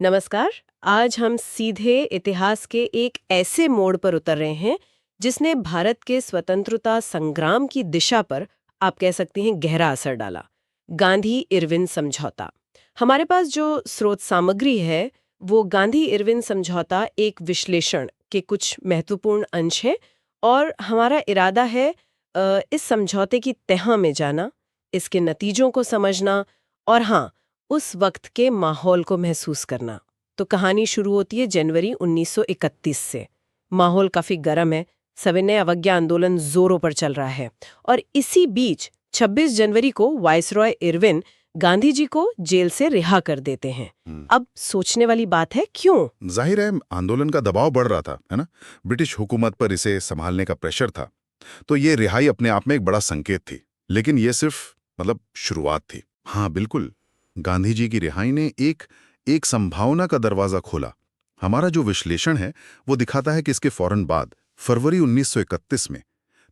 नमस्कार। आज हम सीधे इतिहास के एक ऐसे मोड़ पर उतर रहे हैं जिसने भारत के स्वतंत्रता संग्राम की दिशा पर, आप कह सकती हैं, गहरा असर डाला। गांधी इरविन समझौता। हमारे पास जो स्रोत सामग्री है वो गांधी इरविन समझौता एक विश्लेषण के कुछ महत्वपूर्ण अंश है, और हमारा इरादा है इस समझौते की तह में जाना, इसके नतीजों को समझना और हाँ, उस वक्त के माहौल को महसूस करना। तो कहानी शुरू होती है जनवरी 1931 से। माहौल काफी गर्म है, सविनय अवज्ञा आंदोलन जोरों पर चल रहा है, और इसी बीच 26 जनवरी को वायसरॉय इरविन गांधी जी को जेल से रिहा कर देते हैं। अब सोचने वाली बात है, क्यों? जाहिर है आंदोलन का दबाव बढ़ रहा था, है ना। ब्रिटिश हुकूमत पर इसे संभालने का प्रेशर था। तो ये रिहाई अपने आप में एक बड़ा संकेत थी, लेकिन ये सिर्फ शुरुआत थी। हाँ बिल्कुल, गांधी जी की रिहाई ने एक संभावना का दरवाजा खोला। हमारा जो विश्लेषण है वो दिखाता है कि इसके फौरन बाद फरवरी 1931 में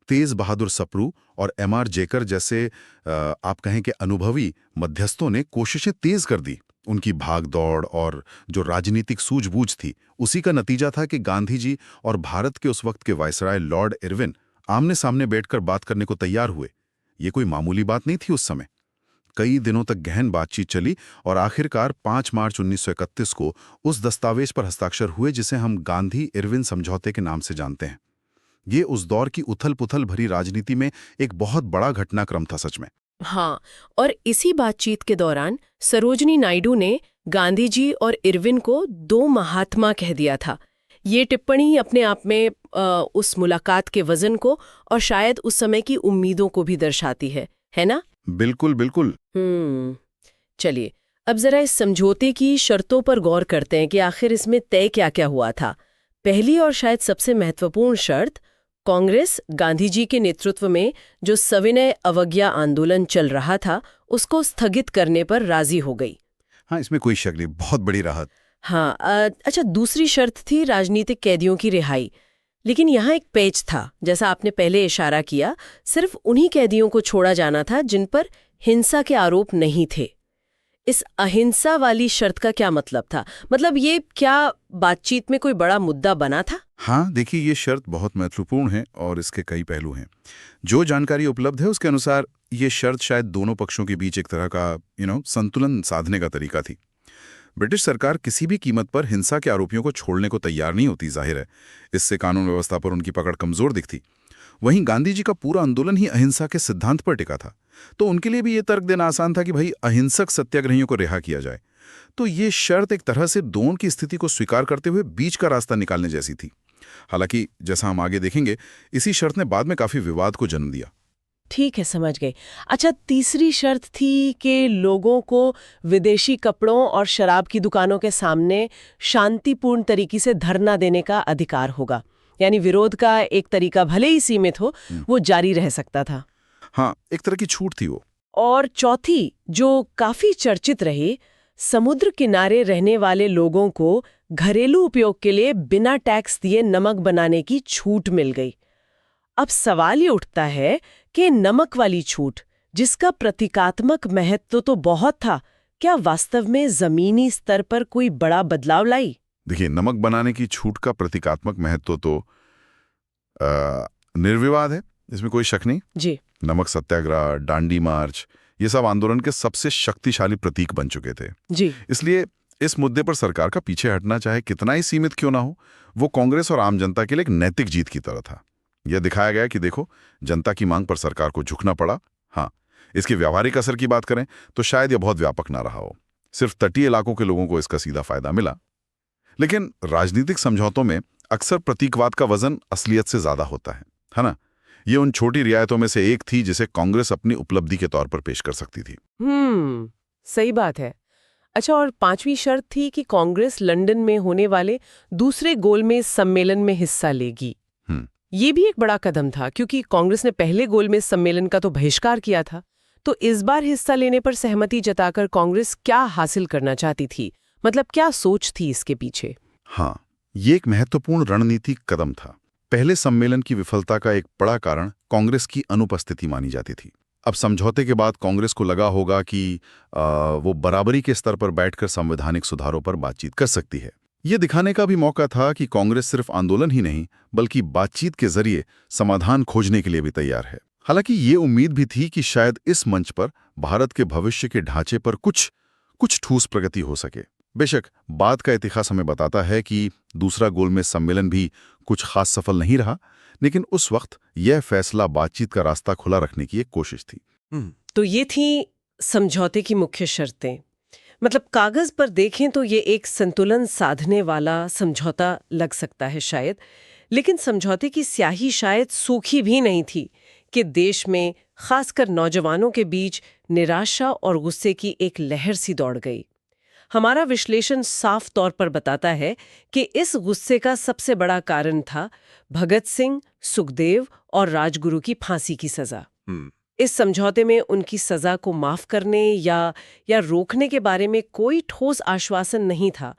तेज बहादुर सप्रू और एमआर जेकर जैसे आप कहें कि अनुभवी मध्यस्थों ने कोशिशें तेज कर दी। उनकी भाग दौड़ और जो राजनीतिक सूझबूझ थी, उसी का नतीजा था कि गांधी जी और भारत के उस वक्त के वायसराय लॉर्ड इरविन आमने सामने बैठकर बात करने को तैयार हुए। ये कोई मामूली बात नहीं थी उस समय। कई दिनों तक गहन बातचीत चली और आखिरकार 5 मार्च 1931 को उस दस्तावेज पर हस्ताक्षर हुए जिसे हम गांधी इरविन समझौते के नाम से जानते हैं। ये उस दौर की उथल-पुथल भरी राजनीति में एक बहुत बड़ा घटनाक्रम था सच में। हाँ, और इसी बातचीत के दौरान सरोजनी नायडू ने गांधी जी और इरविन को दो महात्मा कह दिया था। ये टिप्पणी अपने आप में उस मुलाकात के वजन को और शायद उस समय की उम्मीदों को भी दर्शाती है ना? बिल्कुल बिल्कुल। चलिए, अब जरा इस समझौते की शर्तों पर गौर करते हैं कि आखिर इसमें तय क्या क्या हुआ था। पहली और शायद सबसे महत्वपूर्ण शर्त, कांग्रेस गांधी जी के नेतृत्व में जो सविनय अवज्ञा आंदोलन चल रहा था उसको स्थगित करने पर राजी हो गई। हाँ, इसमें कोई शक नहीं, बहुत बड़ी राहत। हाँ, अच्छा, दूसरी शर्त थी राजनीतिक कैदियों की रिहाई। लेकिन यहाँ एक पेच था, जैसा आपने पहले इशारा किया, सिर्फ उन्हीं कैदियों को छोड़ा जाना था जिन पर हिंसा के आरोप नहीं थे। इस अहिंसा वाली शर्त का क्या मतलब था? मतलब ये क्या बातचीत में कोई बड़ा मुद्दा बना था? हाँ देखिए, ये शर्त बहुत महत्वपूर्ण है और इसके कई पहलू हैं। जो जानकारी उपलब्ध है उसके अनुसार ये शर्त शायद दोनों पक्षों के बीच एक तरह का संतुलन साधने का तरीका थी। ब्रिटिश सरकार किसी भी कीमत पर हिंसा के आरोपियों को छोड़ने को तैयार नहीं होती, जाहिर है। इससे कानून व्यवस्था पर उनकी पकड़ कमजोर दिखती। वहीं गांधी जी का पूरा आंदोलन ही अहिंसा के सिद्धांत पर टिका था, तो उनके लिए भी ये तर्क देना आसान था कि भाई अहिंसक सत्याग्रहियों को रिहा किया जाए। तो ये शर्त एक तरह से दोनों की स्थिति को स्वीकार करते हुए बीच का रास्ता निकालने जैसी थी। हालांकि जैसा हम आगे देखेंगे, इसी शर्त ने बाद में काफी विवाद को जन्म दिया। ठीक है, समझ गए। अच्छा, तीसरी शर्त थी कि लोगों को विदेशी कपड़ों और शराब की दुकानों के सामने शांतिपूर्ण तरीके से धरना देने का अधिकार होगा। यानी विरोध का एक तरीका भले ही सीमित हो, वो जारी रह सकता था। हाँ, एक तरह की छूट थी वो। और चौथी, जो काफी चर्चित रही, समुद्र किनारे रहने वाले लोगों को घरेलू उपयोग के लिए बिना टैक्स दिए नमक बनाने की छूट मिल गई। अब सवाल ये उठता है कि नमक वाली छूट, जिसका प्रतीकात्मक महत्व तो बहुत था, क्या वास्तव में जमीनी स्तर पर कोई बड़ा बदलाव लाई? देखिए, नमक बनाने की छूट का प्रतीकात्मक महत्व तो निर्विवाद है, इसमें कोई शक नहीं जी। नमक सत्याग्रह, दांडी मार्च, ये सब आंदोलन के सबसे शक्तिशाली प्रतीक बन चुके थे जी। इसलिए इस मुद्दे पर सरकार का पीछे हटना चाहे कितना ही सीमित क्यों ना हो, वो कांग्रेस और आम जनता के लिए एक नैतिक जीत की तरह था। यह दिखाया गया कि देखो, जनता की मांग पर सरकार को झुकना पड़ा। हाँ, इसके व्यावहारिक असर की बात करें तो शायद यह बहुत व्यापक ना रहा हो, सिर्फ तटीय इलाकों के लोगों को इसका सीधा फायदा मिला। लेकिन राजनीतिक समझौतों में अक्सर प्रतीकवाद का वजन असलियत से ज्यादा होता है ना। ये उन छोटी रियायतों में से एक थी जिसे कांग्रेस अपनी उपलब्धि के तौर पर पेश कर सकती थी। सही बात है। अच्छा, और पांचवी शर्त थी कि कांग्रेस लंदन में होने वाले दूसरे गोलमेज सम्मेलन में हिस्सा लेगी। ये भी एक बड़ा कदम था, क्योंकि कांग्रेस ने पहले गोलमेज सम्मेलन का तो बहिष्कार किया था। तो इस बार हिस्सा लेने पर सहमति जताकर कांग्रेस क्या हासिल करना चाहती थी? मतलब क्या सोच थी इसके पीछे? हाँ, ये एक महत्वपूर्ण रणनीतिक कदम था। पहले सम्मेलन की विफलता का एक बड़ा कारण कांग्रेस की अनुपस्थिति मानी जाती थी। अब समझौते के बाद कांग्रेस को लगा होगा कि वो बराबरी के स्तर पर बैठकर संवैधानिक सुधारों पर बातचीत कर सकती है। ये दिखाने का भी मौका था कि कांग्रेस सिर्फ आंदोलन ही नहीं बल्कि बातचीत के जरिए समाधान खोजने के लिए भी तैयार है। हालांकि ये उम्मीद भी थी कि शायद इस मंच पर भारत के भविष्य के ढांचे पर कुछ ठोस प्रगति हो सके। बेशक बाद का इतिहास हमें बताता है कि दूसरा गोलमेज सम्मेलन भी कुछ खास सफल नहीं रहा, लेकिन उस वक्त यह फैसला बातचीत का रास्ता खुला रखने की एक कोशिश थी। तो ये थी समझौते की मुख्य शर्तें। मतलब कागज पर देखें तो ये एक संतुलन साधने वाला समझौता लग सकता है शायद, लेकिन समझौते की स्याही शायद सूखी भी नहीं थी कि देश में खासकर नौजवानों के बीच निराशा और गुस्से की एक लहर सी दौड़ गई। हमारा विश्लेषण साफ तौर पर बताता है कि इस गुस्से का सबसे बड़ा कारण था भगत सिंह, सुखदेव और राजगुरु की फांसी की सजा। इस समझौते में उनकी सजा को माफ करने या रोकने के बारे में कोई ठोस आश्वासन नहीं था।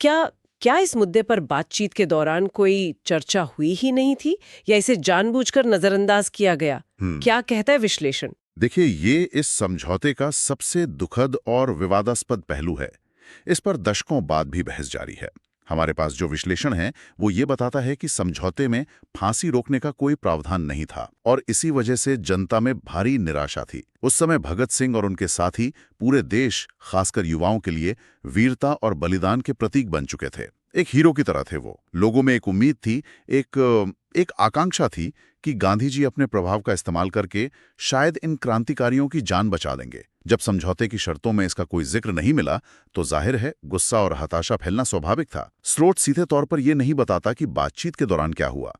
क्या इस मुद्दे पर बातचीत के दौरान कोई चर्चा हुई ही नहीं थी या इसे जानबूझकर नजरअंदाज किया गया? क्या कहता है विश्लेषण? देखिए, ये इस समझौते का सबसे दुखद और विवादास्पद पहलू है। इस पर दशकों बाद भी बहस जारी है। हमारे पास जो विश्लेषण है वो ये बताता है कि समझौते में फांसी रोकने का कोई प्रावधान नहीं था और इसी वजह से जनता में भारी निराशा थी। उस समय भगत सिंह और उनके साथी पूरे देश, खासकर युवाओं के लिए वीरता और बलिदान के प्रतीक बन चुके थे। एक हीरो की तरह थे वो। लोगों में एक उम्मीद थी, एक आकांक्षा थी कि गांधी जी अपने प्रभाव का इस्तेमाल करके शायद इन क्रांतिकारियों की जान बचा देंगे। जब समझौते की शर्तों में इसका कोई जिक्र नहीं मिला तो जाहिर है गुस्सा और हताशा फैलना स्वाभाविक था। स्रोत सीधे तौर पर यह नहीं बताता कि बातचीत के दौरान क्या हुआ,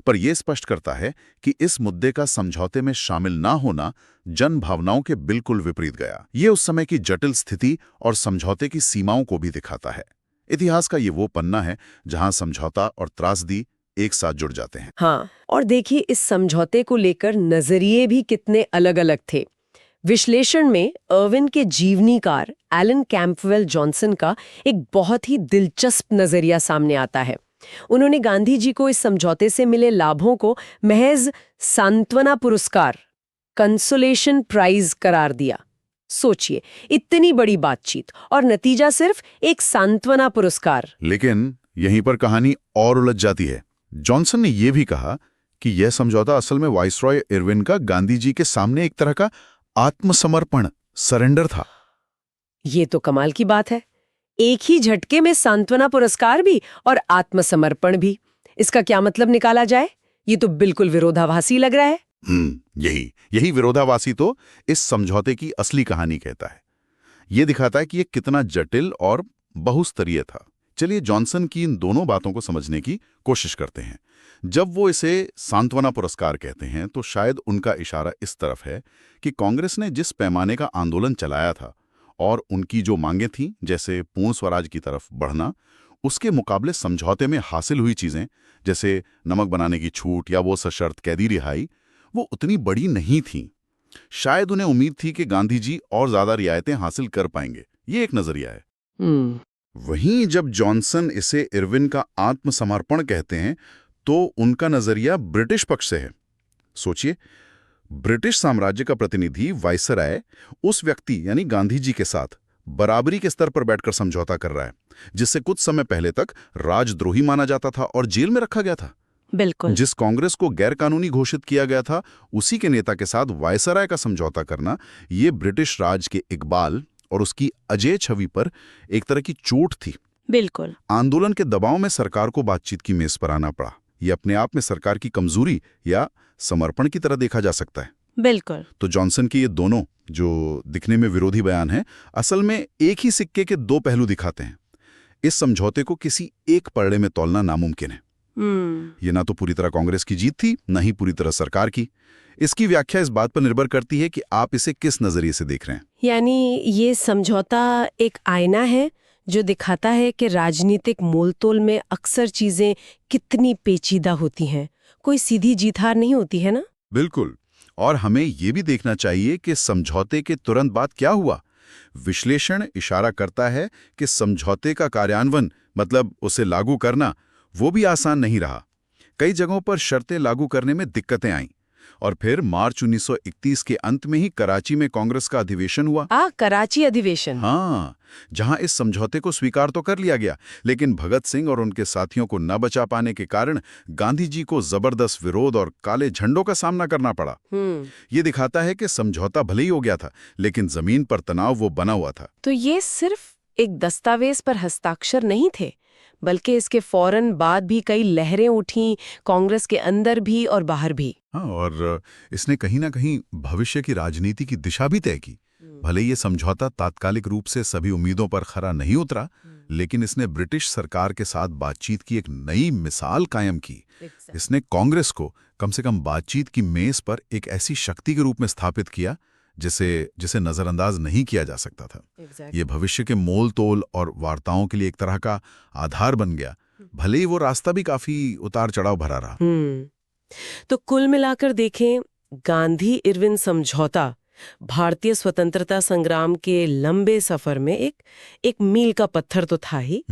पर यह स्पष्ट करता है कि इस मुद्दे का समझौते में शामिल ना होना जन भावनाओं के बिल्कुल विपरीत गया। ये उस समय की जटिल स्थिति और समझौते की सीमाओं को भी दिखाता है। इतिहास का ये वो पन्ना है जहां समझौता और त्रासदी एक साथ जुड़ जाते हैं। हाँ, और देखिए इस समझौते को लेकर नजरिए भी कितने अलग-अलग थे। विश्लेषण में अर्विन के जीवनीकार एलन कैंपवेल जॉनसन का एक बहुत ही दिलचस्प नजरिया सामने आता है। उन्होंने गांधी जी को इस समझौते से मिले लाभों को महज सांत्वना पुरस्कार, कंसोलेशन प्राइज करार दिया। सोचिए, इतनी बड़ी बातचीत और नतीजा सिर्फ एक सांत्वना पुरस्कार। लेकिन यहीं पर कहानी और उलझ जाती है। जॉनसन ने यह भी कहा कि यह समझौता असल में वाइसरॉय इरविन का गांधी जी के सामने एक तरह का आत्मसमर्पण, सरेंडर था। ये तो कमाल की बात है। एक ही झटके में सांत्वना पुरस्कार भी और आत्मसमर्पण भी। इसका क्या मतलब निकाला जाए? ये तो बिल्कुल विरोधाभासी लग रहा है। यही विरोधाभासी तो इस समझौते की असली कहानी कहता है। यह दिखाता है कि यह कितना जटिल और बहुस्तरीय था। चलिए जॉनसन की इन दोनों बातों को समझने की कोशिश करते हैं। जब वो इसे सांत्वना पुरस्कार कहते हैं तो शायद उनका इशारा इस तरफ है कि कांग्रेस ने जिस पैमाने का आंदोलन चलाया था और उनकी जो मांगें थीं, जैसे पूर्ण स्वराज की तरफ बढ़ना, उसके मुकाबले समझौते में हासिल हुई चीजें जैसे नमक बनाने की छूट या वो सशर्त कैदी रिहाई, वो उतनी बड़ी नहीं थीं। शायद उन्हें उम्मीद थी कि गांधी जी और ज्यादा रियायतें हासिल कर पाएंगे। ये एक नजरिया है। वहीं जब जॉनसन इसे इरविन का आत्मसमर्पण कहते हैं तो उनका नजरिया ब्रिटिश पक्ष से है। सोचिए, ब्रिटिश साम्राज्य का प्रतिनिधि वाइसराय उस व्यक्ति यानी गांधी जी के साथ बराबरी के स्तर पर बैठकर समझौता कर रहा है, जिससे कुछ समय पहले तक राजद्रोही माना जाता था और जेल में रखा गया था। बिल्कुल। जिस कांग्रेस को गैरकानूनी घोषित किया गया था, उसी के नेता के साथ वाइसराय का समझौता करना, ये ब्रिटिश राज के इकबाल और उसकी अजय छवि पर एक तरह की चोट थी। बिल्कुल। आंदोलन के दबाव में सरकार को बातचीत की मेज पर आना पड़ा। यह अपने आप में सरकार की कमजोरी या समर्पण की तरह देखा जा सकता है। बिल्कुल। तो जॉनसन के ये दोनों जो दिखने में विरोधी बयान हैं, असल में एक ही सिक्के के दो पहलू दिखाते हैं। इस समझौते को किसी एक पलड़े में तौलना नामुमकिन है। ये ना तो पूरी तरह कांग्रेस की जीत थी, न ही पूरी तरह सरकार की। इसकी व्याख्या इस बात पर निर्भर करती है कि आप इसे किस नजरिए से देख रहे हैं। यानी ये समझौता एक आईना है जो दिखाता है कि राजनीतिक मोलतोल में अक्सर चीजें कितनी पेचीदा होती हैं। कोई सीधी जीत हार नहीं होती है ना। बिल्कुल। और हमें ये भी देखना चाहिए कि समझौते के तुरंत बाद क्या हुआ। विश्लेषण इशारा करता है कि समझौते का कार्यान्वयन, मतलब उसे लागू करना, वो भी आसान नहीं रहा। कई जगहों पर शर्तें लागू करने में दिक्कतें आईं और फिर मार्च 1931 के अंत में ही कराची में कांग्रेस का अधिवेशन हुआ। कराची अधिवेशन। हाँ, जहां इस समझौते को स्वीकार तो कर लिया गया, लेकिन भगत सिंह और उनके साथियों को न बचा पाने के कारण गांधी जी को जबरदस्त विरोध और काले झंडों का सामना करना पड़ा। ये दिखाता है कि समझौता भले ही हो गया था, लेकिन जमीन पर तनाव वो बना हुआ था। तो ये सिर्फ एक दस्तावेज पर हस्ताक्षर नहीं थे, बल्कि इसके फौरन बाद भी कई लहरें उठीं, कांग्रेस के अंदर भी और बाहर भी। हाँ, और इसने कहीं ना कहीं भविष्य की राजनीति की दिशा भी तय की। भले ये समझौता तात्कालिक रूप से सभी उम्मीदों पर खरा नहीं उतरा, लेकिन इसने ब्रिटिश सरकार के साथ बातचीत की एक नई मिसाल कायम की। इसने कांग्रेस को कम से कम बातचीत की मेज पर एक ऐसी शक्ति के रूप में स्थापित किया जिसे नजरअंदाज नहीं किया जा सकता था। ये भविष्य के मोल तोल और वार्ताओं के लिए एक तरह का आधार बन गया, भले ही वो रास्ता भी काफी उतार चढ़ाव भरा रहा। तो कुल मिलाकर देखें, गांधी इरविन समझौता भारतीय स्वतंत्रता संग्राम के लंबे सफर में एक मील का पत्थर तो था ही।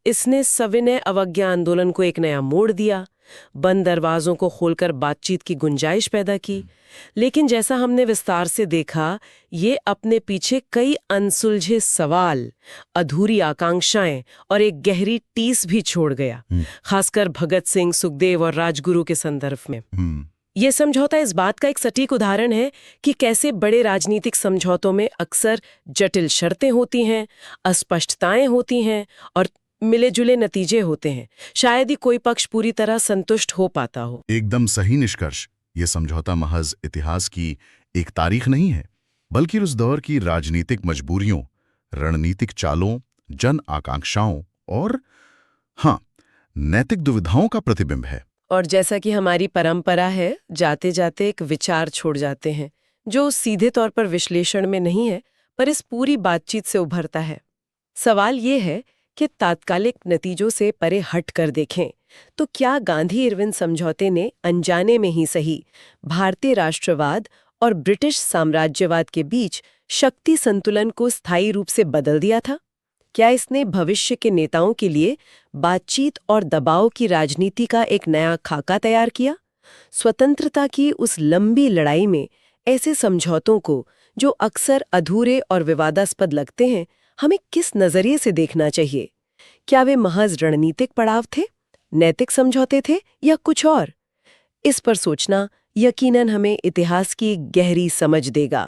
इसने सविनय अवज्ञा आंदोलन को एक नया मोड़ दिया, बंद दरवाजों को खोलकर बातचीत की गुंजाइश पैदा की। लेकिन जैसा हमने विस्तार से देखा, ये अपने पीछे कई अनसुलझे सवाल, अधूरी आकांक्षाएं और एक गहरी टीस भी छोड़ गया, खासकर भगत सिंह, सुखदेव और राजगुरु के संदर्भ में। ये समझौता इस बात का एक सटीक उदाहरण है कि कैसे बड़े राजनीतिक समझौतों में अक्सर जटिल शर्तें होती हैं, अस्पष्टताएं होती हैं और मिले जुले नतीजे होते हैं। शायद ही कोई पक्ष पूरी तरह संतुष्ट हो पाता हो। एकदम सही निष्कर्ष। ये समझौता महज इतिहास की एक तारीख नहीं है, बल्कि उस दौर की राजनीतिक मजबूरियों, रणनीतिक चालों, जन आकांक्षाओं और नैतिक दुविधाओं का प्रतिबिंब है। और जैसा कि हमारी परंपरा है, जाते जाते एक विचार छोड़ जाते हैं जो सीधे तौर पर विश्लेषण में नहीं है, पर इस पूरी बातचीत से उभरता है। सवाल ये है कि तात्कालिक नतीजों से परे हट कर देखें तो क्या गांधी इरविन समझौते ने अनजाने में ही सही भारतीय राष्ट्रवाद और ब्रिटिश साम्राज्यवाद के बीच शक्ति संतुलन को स्थायी रूप से बदल दिया था? क्या इसने भविष्य के नेताओं के लिए बातचीत और दबाव की राजनीति का एक नया खाका तैयार किया? स्वतंत्रता की उस लंबी लड़ाई में ऐसे समझौतों को, जो अक्सर अधूरे और विवादास्पद लगते हैं, हमें किस नजरिए से देखना चाहिए? क्या वे महज रणनीतिक पड़ाव थे, नैतिक समझौते थे या कुछ और? इस पर सोचना यकीनन हमें इतिहास की गहरी समझ देगा।